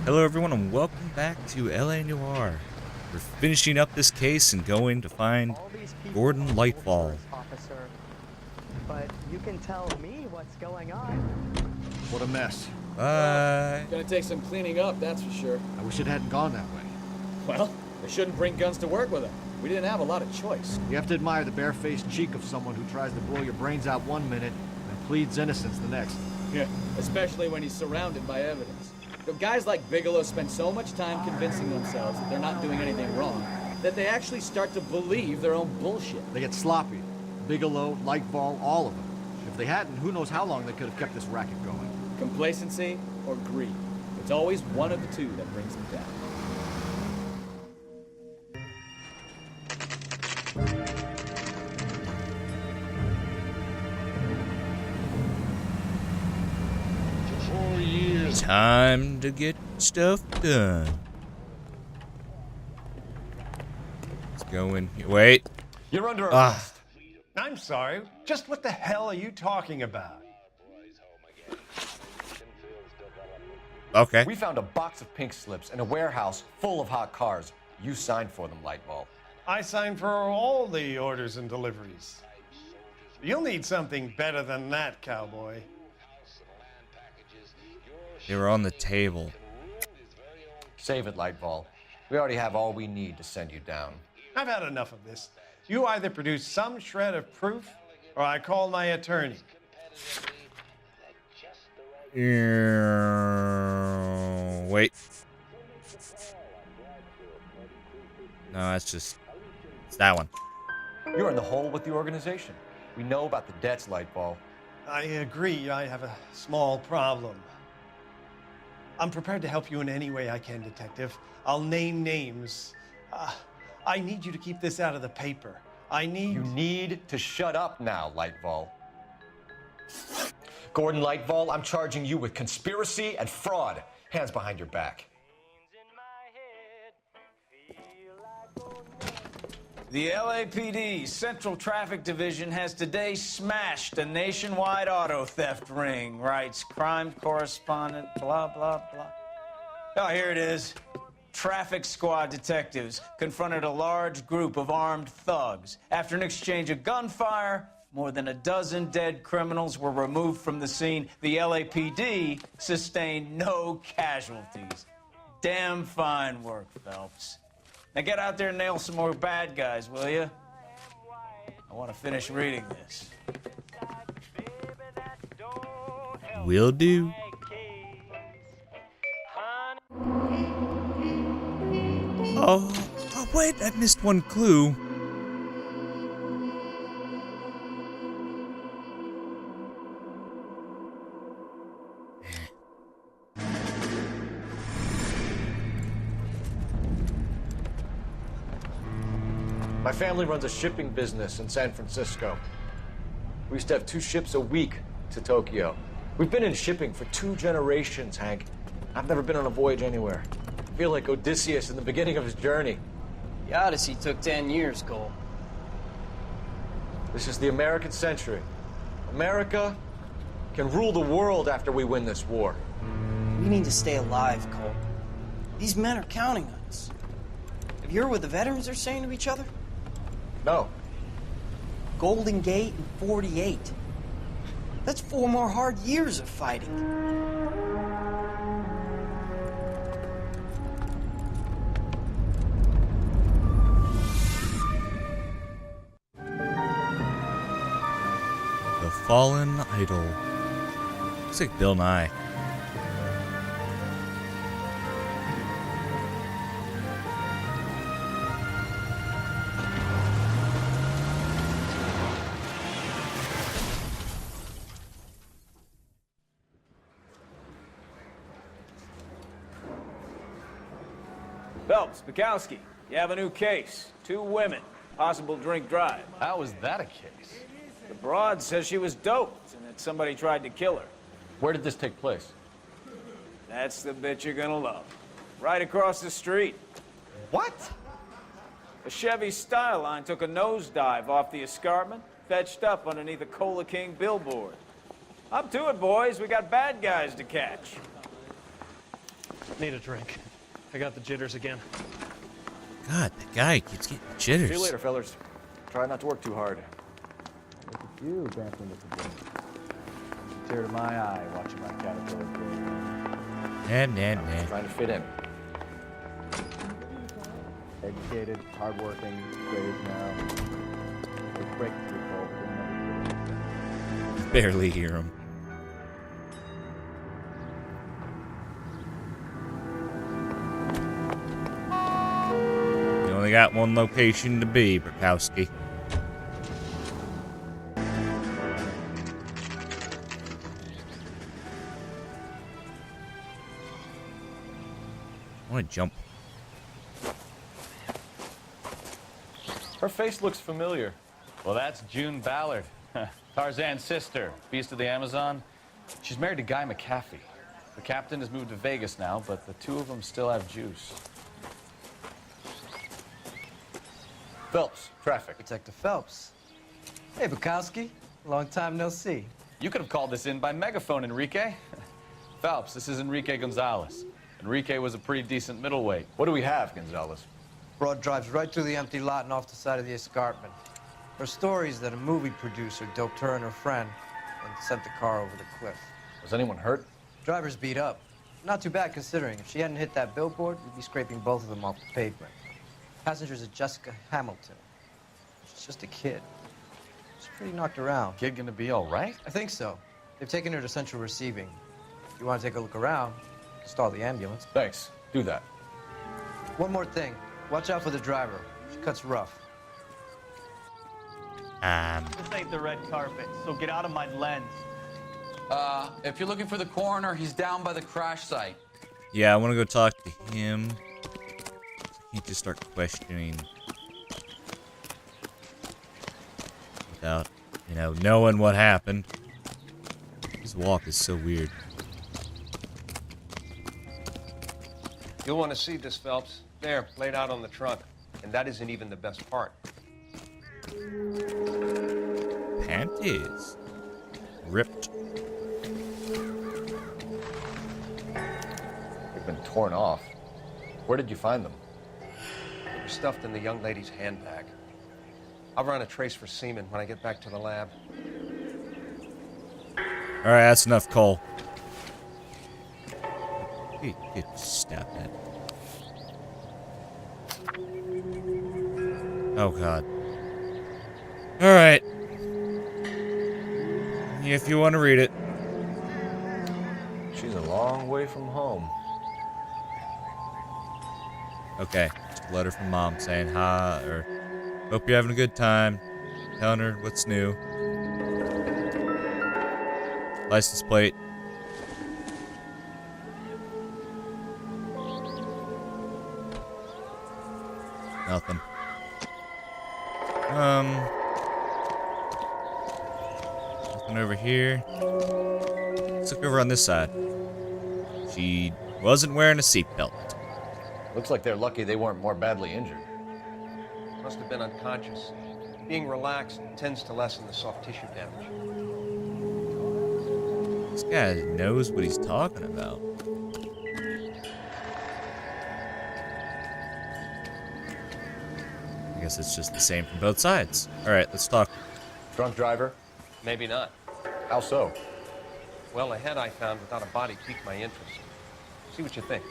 Hello everyone and welcome back to LA Noire. We're finishing up this case and going to find Gordon Lightfall. Officer, but you can tell me what's going on. What a mess. Bye. Gonna take some cleaning up, that's for sure. I wish it hadn't gone that way. Well, they shouldn't bring guns to work with them. We didn't have a lot of choice. You have to admire the barefaced cheek of someone who tries to blow your brains out one minute and pleads innocence the next. Yeah, especially when he's surrounded by evidence. You know, guys like Bigelow spend so much time convincing themselves that they're not doing anything wrong that they actually start to believe their own bullshit. They get sloppy. Bigelow, Lightfall, all of them. If they hadn't, who knows how long they could have kept this racket going. Complacency or greed. It's always one of the two that brings them down. Time to get stuff done. Let's go in here. Wait. You're under arrest. I'm sorry. Just what the hell are you talking about? Okay. We found a box of pink slips in a warehouse full of hot cars. You signed for them, Lightfall. I signed for all the orders and deliveries. You'll need something better than that, cowboy. They were on the table. Save it, Lightfall. We already have all we need to send you down. I've had enough of this. You either produce some shred of proof, or I call my attorney. Wait. No, it's that one. You're in the hole with the organization. We know about the debts, Lightfall. I agree. I have a small problem. I'm prepared to help you in any way I can, Detective. I'll name names. I need you to keep this out of the paper. You need to shut up now, Lightfall. Gordon Lightfall, I'm charging you with conspiracy and fraud. Hands behind your back. The LAPD Central Traffic Division has today smashed a nationwide auto theft ring, writes crime correspondent, blah, blah, blah. Oh, here it is. Traffic squad detectives confronted a large group of armed thugs. After an exchange of gunfire, more than a dozen dead criminals were removed from the scene. The LAPD sustained no casualties. Damn fine work, Phelps. Now get out there and nail some more bad guys, will you? I want to finish reading this. Will do. Oh, wait, I missed one clue. My family runs a shipping business in San Francisco. We used to have 2 ships a week to Tokyo. We've been in shipping for 2 generations, Hank. I've never been on a voyage anywhere. I feel like Odysseus in the beginning of his journey. The Odyssey took 10 years, Cole. This is the American century. America can rule the world after we win this war. We need to stay alive, Cole. These men are counting on us. Have you heard what the veterans are saying to each other? No. Golden Gate and 48. That's 4 more hard years of fighting. The Fallen Idol. Looks like Bill Nye. Phelps, Bukowski, you have a new case. 2 women, possible drink drive. How is that a case? The broad says she was doped and that somebody tried to kill her. Where did this take place? That's the bit you're gonna love. Right across the street. What? A Chevy Styline took a nosedive off the escarpment, fetched up underneath a Cola King billboard. Up to it, boys. We got bad guys to catch. Need a drink. I got the jitters again. God, that guy keeps getting jitters. See you later, fellas. Try not to work too hard. Look at you dancing with the wind. Tear to my eye watching my caterpillar grow. Trying to fit in. Educated, hardworking, raised now. They break through cold. Barely hear him. You only got one location to be, Bukowski. I want to jump. Her face looks familiar. Well, that's June Ballard, Tarzan's sister, beast of the Amazon. She's married to Guy McAfee. The captain has moved to Vegas now, but the two of them still have juice. Phelps, traffic. Detective Phelps. Hey, Bukowski. Long time no see. You could have called this in by megaphone, Enrique. Phelps, this is Enrique Gonzalez. Enrique was a pretty decent middleweight. What do we have, Gonzalez? Broad drives right through the empty lot and off the side of the escarpment. Her story is that a movie producer doped her and her friend and sent the car over the cliff. Was anyone hurt? Driver's beat up. Not too bad considering. If she hadn't hit that billboard, we'd be scraping both of them off the pavement. Passenger's a Jessica Hamilton. She's just a kid. She's pretty knocked around. Kid gonna be all right? I think so. They've taken her to central receiving. If you want to take a look around, you can stall the ambulance. Thanks. Do that. One more thing. Watch out for the driver. She cuts rough. This ain't the red carpet, so get out of my lens. If you're looking for the coroner, he's down by the crash site. Yeah, I want to go talk to him. He just start questioning without, knowing what happened. His walk is so weird. You'll want to see this, Phelps. There, laid out on the trunk. And that isn't even the best part. Panties. Ripped. They've been torn off. Where did you find them? They were stuffed in the young lady's handbag. I'll run a trace for semen when I get back to the lab. Alright, that's enough, Cole. Get stabbed at. Oh, God. Alright. If you want to read it. She's a long way from home. Okay. Just a letter from Mom saying hi, or hope you're having a good time. Telling her what's new. License plate. Nothing. Nothing over here. Let's look over on this side. She wasn't wearing a seatbelt. Looks like they're lucky they weren't more badly injured. Must have been unconscious. Being relaxed tends to lessen the soft tissue damage. This guy knows what he's talking about. I guess it's just the same from both sides. Alright, let's talk. Drunk driver? Maybe not. How so? Well, a head I found without a body piqued my interest. See what you think.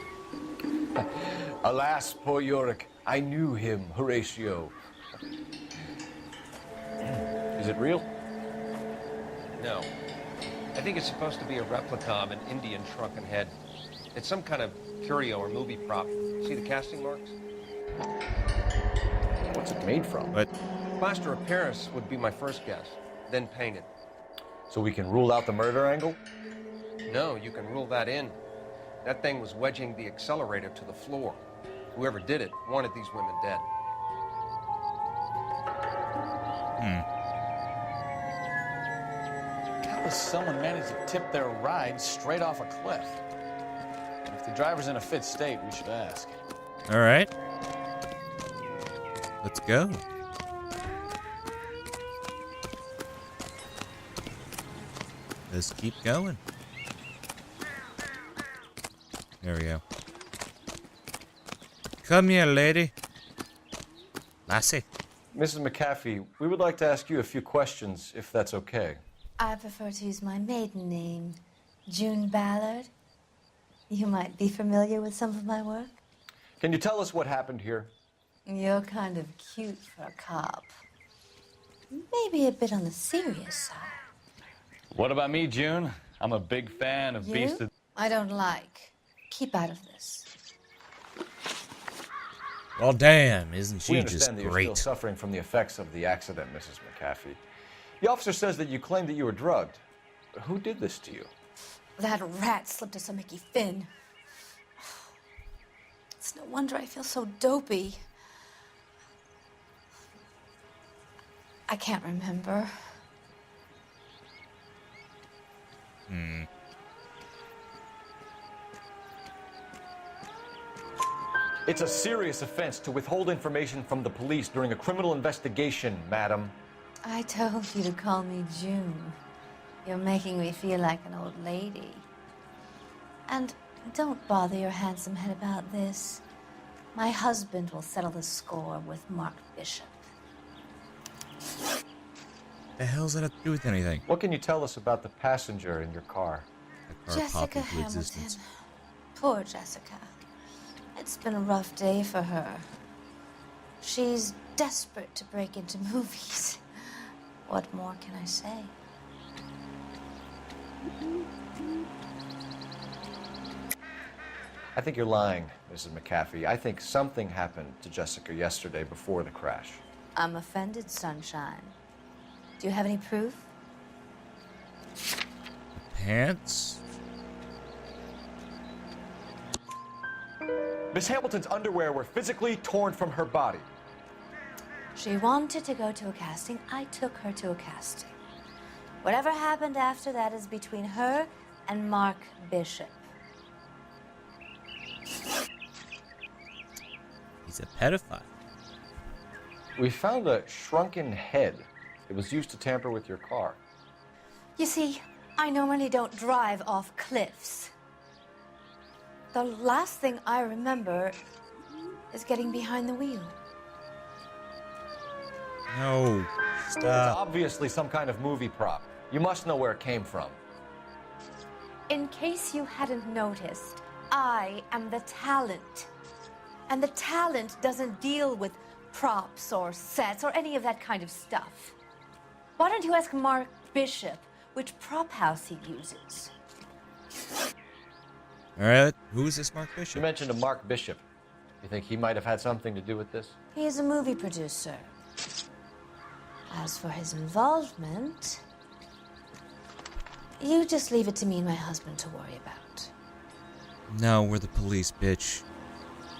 Alas, poor Yorick. I knew him, Horatio. Is it real? No. I think it's supposed to be a replica of an Indian shrunken head. It's some kind of curio or movie prop. See the casting marks? What's it made from? What? Plaster of Paris would be my first guess, then painted. So we can rule out the murder angle? No, you can rule that in. That thing was wedging the accelerator to the floor. Whoever did it wanted these women dead. How does someone manage to tip their ride straight off a cliff? And if the driver's in a fit state, we should ask. Alright. Let's go. Let's keep going. There we go. Come here, lady. Lassie. Mrs. McAfee, we would like to ask you a few questions, if that's okay. I prefer to use my maiden name, June Ballard. You might be familiar with some of my work. Can you tell us what happened here? You're kind of cute for a cop. Maybe a bit on the serious side. What about me, June? I'm a big fan of Beast of... I don't like. Keep out of this. Well, damn, isn't she We just understand that you're still great? suffering from the effects of the accident, Mrs. McAfee. The officer says that you claimed that you were drugged. Who did this to you? That rat slipped us a Mickey Finn. It's no wonder I feel so dopey. I can't remember. It's a serious offense to withhold information from the police during a criminal investigation, madam. I told you to call me June. You're making me feel like an old lady. And don't bother your handsome head about this. My husband will settle the score with Mark Bishop. The hell's that have to do with anything? What can you tell us about the passenger in your car? That car popped Jessica into Hamilton. existence. Poor Jessica. It's been a rough day for her. She's desperate to break into movies. What more can I say? I think you're lying, Mrs. McAfee. I think something happened to Jessica yesterday before the crash. I'm offended, Sunshine. Do you have any proof? Pants? Miss Hamilton's underwear were physically torn from her body. She wanted to go to a casting. I took her to a casting. Whatever happened after that is between her and Mark Bishop. He's a pedophile. We found a shrunken head. It was used to tamper with your car. You see, I normally don't drive off cliffs. The last thing I remember is getting behind the wheel. No. It's Stop. obviously some kind of movie prop. You must know where it came from. In case you hadn't noticed, I am the talent. And the talent doesn't deal with props or sets or any of that kind of stuff. Why don't you ask Mark Bishop which prop house he uses? Alright, who is this Mark Bishop? You mentioned a Mark Bishop. You think he might have had something to do with this? He is a movie producer. As for his involvement, you just leave it to me and my husband to worry about. No, we're the police, bitch.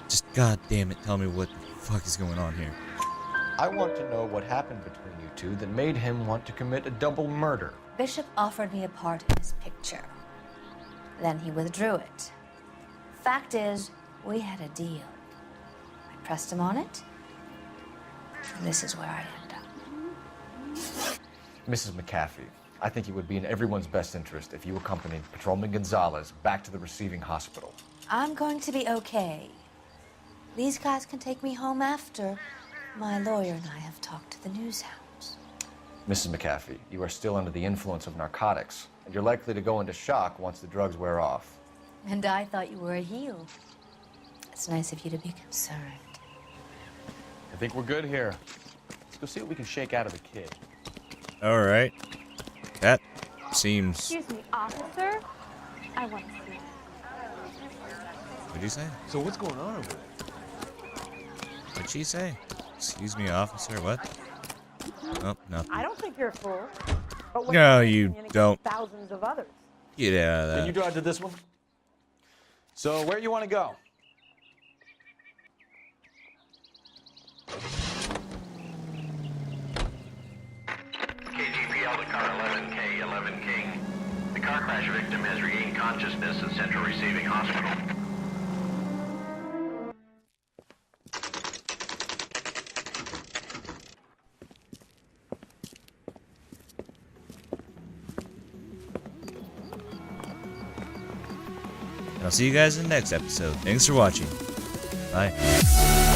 Just goddamn it, tell me what the fuck is going on here. I want to know what happened between you two that made him want to commit a double murder. Bishop offered me a part in his picture. Then he withdrew it. Fact is, we had a deal. I pressed him on it, and this is where I end up. Mrs. McAfee, I think it would be in everyone's best interest if you accompanied Patrolman Gonzalez back to the receiving hospital. I'm going to be okay. These guys can take me home after. My lawyer and I have talked to the news hounds. Mrs. McAfee, you are still under the influence of narcotics, and you're likely to go into shock once the drugs wear off. And I thought you were a heel. It's nice of you to be concerned. I think we're good here. Let's go see what we can shake out of the kid. Alright. That seems... Excuse me, officer. I want to see you. What'd you say? So what's going on over there? What'd she say? Excuse me, officer, what? Oh, nothing. I don't think you're a fool. But No, you don't. Thousands of others. Get out of that. Can you drive to this one? So where you want to go? KGPL to car 11K, 11 King. The car crash victim has regained consciousness at Central Receiving Hospital. I'll see you guys in the next episode. Thanks for watching. Bye. Bye.